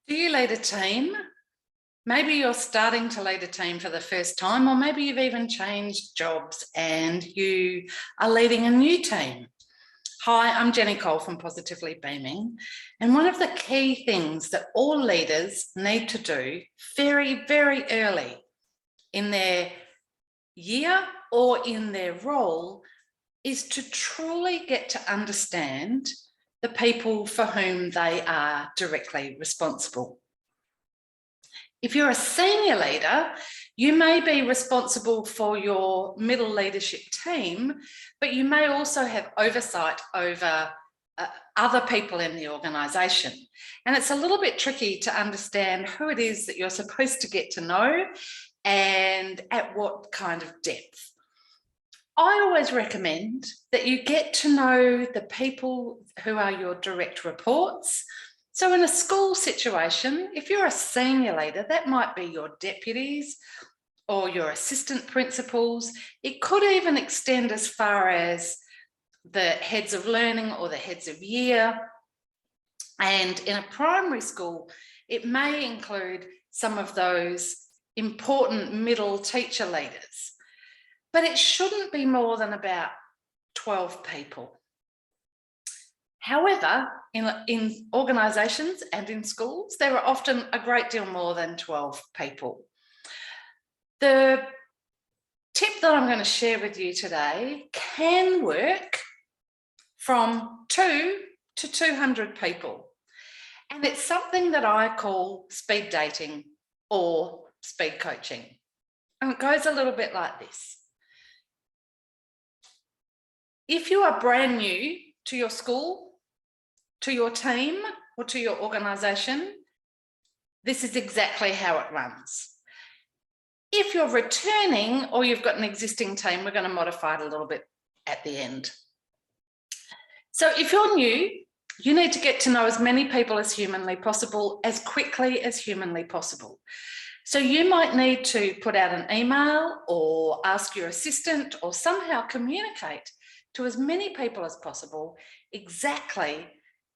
Do you lead a team? Maybe you're starting to lead a team for the first time, or maybe you've even changed jobs and you are leading a new team. Hi, I'm Jenny Cole from Positively Beaming. And one of the key things that all leaders need to do very, very early in their year or in their role is to truly get to understand the people for whom they are directly responsible. If you're a senior leader, you may be responsible for your middle leadership team, but you may also have oversight over other people in the organisation. And it's a little bit tricky to understand who it is that you're supposed to get to know and at what kind of depth. I always recommend that you get to know the people who are your direct reports. So in a school situation, if you're a senior leader, that might be your deputies or your assistant principals. It could even extend as far as the heads of learning or the heads of year. And in a primary school, it may include some of those important middle teacher leaders. But it shouldn't be more than about 12 people. However, in organisations and in schools, there are often a great deal more than 12 people. The tip that I'm going to share with you today can work from 2 to 200 people. And it's something that I call speed dating or speed coaching. And it goes a little bit like this. If you are brand new to your school, to your team, or to your organisation, this is exactly how it runs. If you're returning or you've got an existing team, we're going to modify it a little bit at the end. So if you're new, you need to get to know as many people as humanly possible, as quickly as humanly possible. So you might need to put out an email or ask your assistant or somehow communicate to as many people as possible exactly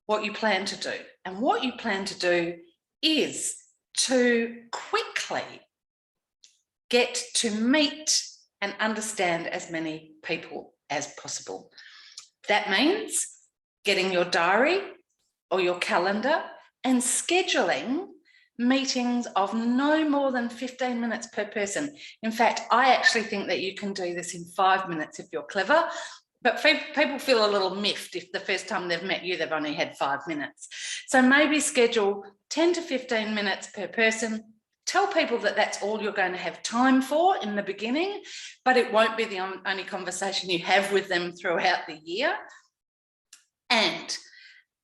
what you plan to do. And what you plan to do is to quickly get to meet and understand as many people as possible. That means getting your diary or your calendar and scheduling meetings of no more than 15 minutes per person. In fact, I actually think that you can do this in 5 minutes if you're clever. But people feel a little miffed if the first time they've met you, they've only had 5 minutes. So maybe schedule 10 to 15 minutes per person. Tell people that that's all you're going to have time for in the beginning, but it won't be the only conversation you have with them throughout the year. And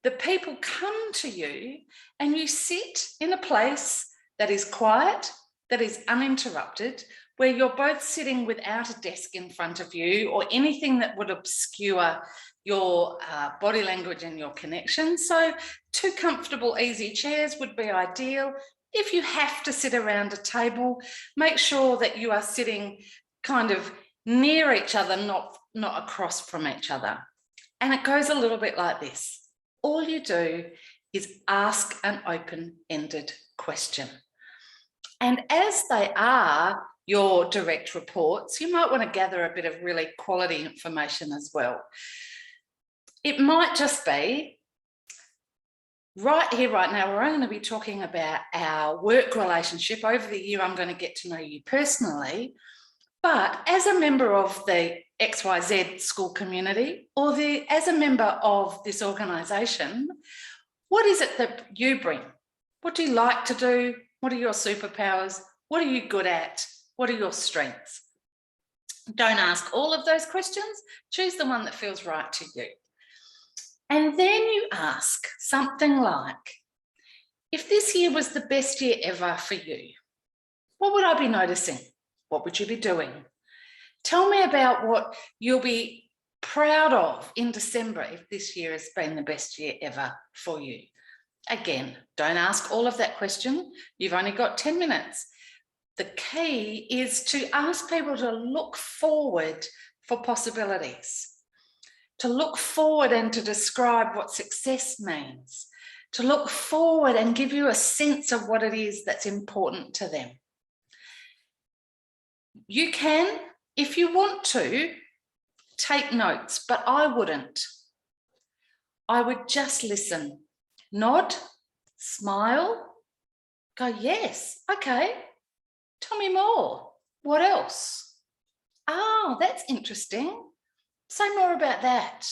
the people come to you and you sit in a place that is quiet, that is uninterrupted, where you're both sitting without a desk in front of you or anything that would obscure your body language and your connection. So 2 comfortable, easy chairs would be ideal. If you have to sit around a table, make sure that you are sitting kind of near each other, not across from each other. And it goes a little bit like this. All you do is ask an open-ended question. And as they are your direct reports, you might want to gather a bit of really quality information as well. It might just be, right here, right now, we're only going to be talking about our work relationship. Over the year, I'm going to get to know you personally. But as a member of the XYZ school community or as a member of this organisation, what is it that you bring? What do you like to do? What are your superpowers? What are you good at? What are your strengths? Don't ask all of those questions. Choose the one that feels right to you. And then you ask something like, if this year was the best year ever for you, what would I be noticing? What would you be doing? Tell me about what you'll be proud of in December if this year has been the best year ever for you. Again, don't ask all of that question. You've only got 10 minutes. The key is to ask people to look forward for possibilities, to look forward and to describe what success means, to look forward and give you a sense of what it is that's important to them. You can, if you want to, take notes, but I wouldn't. I would just listen, nod, smile, go, yes, okay, tell me more. What else? Oh, that's interesting. Say more about that.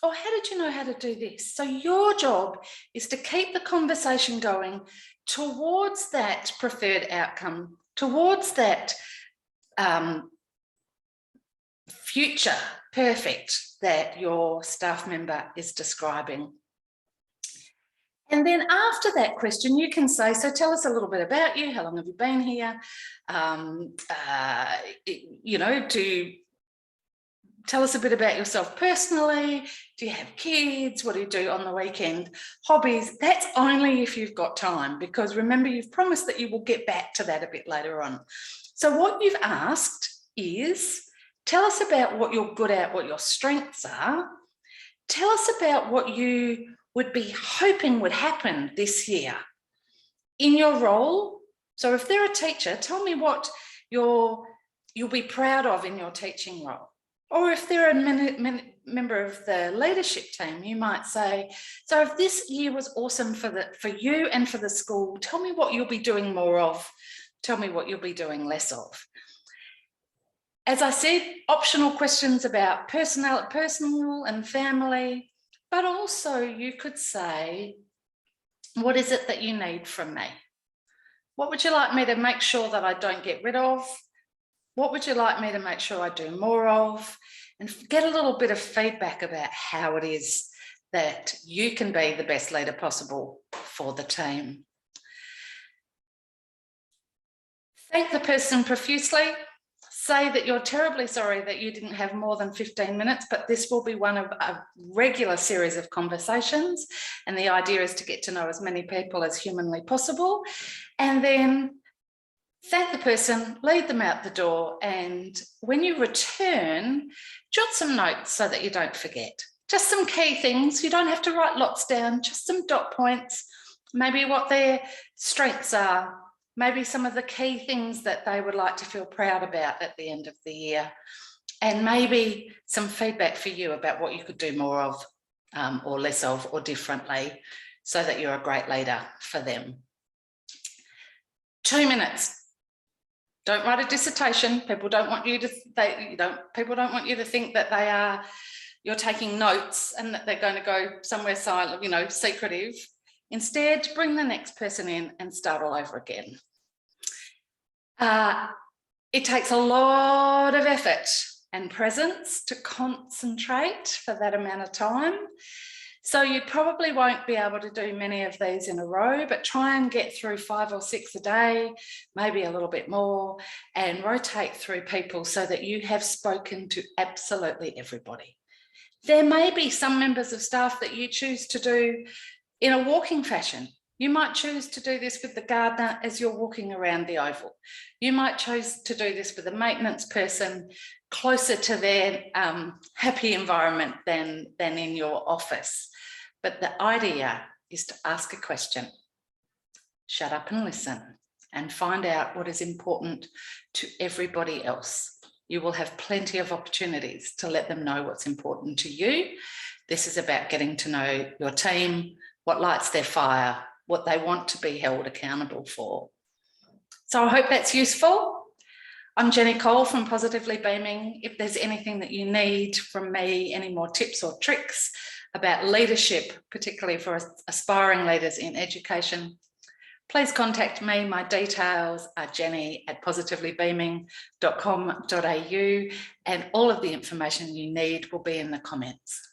Or how did you know how to do this? So your job is to keep the conversation going towards that preferred outcome, towards that future perfect that your staff member is describing. And then after that question, you can say, so tell us a little bit about you. How long have you been here? Tell us a bit about yourself personally. Do you have kids? What do you do on the weekend? Hobbies? That's only if you've got time, because remember, you've promised that you will get back to that a bit later on. So what you've asked is, tell us about what you're good at, what your strengths are. Tell us about what you would be hoping would happen this year in your role. So if they're a teacher, tell me what you'll be proud of in your teaching role. Or if they're a member of the leadership team, you might say, so if this year was awesome for you and for the school, tell me what you'll be doing more of. Tell me what you'll be doing less of. As I said, optional questions about personal and family, but also you could say, what is it that you need from me? What would you like me to make sure that I don't get rid of? What would you like me to make sure I do more of? And get a little bit of feedback about how it is that you can be the best leader possible for the team. Thank the person profusely. Say that you're terribly sorry that you didn't have more than 15 minutes, but this will be one of a regular series of conversations. And the idea is to get to know as many people as humanly possible. And then thank the person, lead them out the door. And when you return, jot some notes so that you don't forget. Just some key things. You don't have to write lots down, just some dot points, maybe what their strengths are, maybe some of the key things that they would like to feel proud about at the end of the year, and maybe some feedback for you about what you could do more of or less of or differently so that you're a great leader for them. 2 minutes. Don't write a dissertation. People don't want you to think that you're taking notes and that they're going to go somewhere silent, secretive. Instead, bring the next person in and start all over again. It takes a lot of effort and presence to concentrate for that amount of time. So you probably won't be able to do many of these in a row, but try and get through 5 or 6 a day, maybe a little bit more, and rotate through people so that you have spoken to absolutely everybody. There may be some members of staff that you choose to do in a walking fashion. You might choose to do this with the gardener as you're walking around the oval. You might choose to do this with a maintenance person closer to their happy environment than in your office. But the idea is to ask a question, shut up and listen, and find out what is important to everybody else. You will have plenty of opportunities to let them know what's important to you. This is about getting to know your team, what lights their fire, what they want to be held accountable for. So I hope that's useful. I'm Jenny Cole from Positively Beaming. If there's anything that you need from me, any more tips or tricks about leadership, particularly for aspiring leaders in education, please contact me. My details are jenny@positivelybeaming.com.au, and all of the information you need will be in the comments.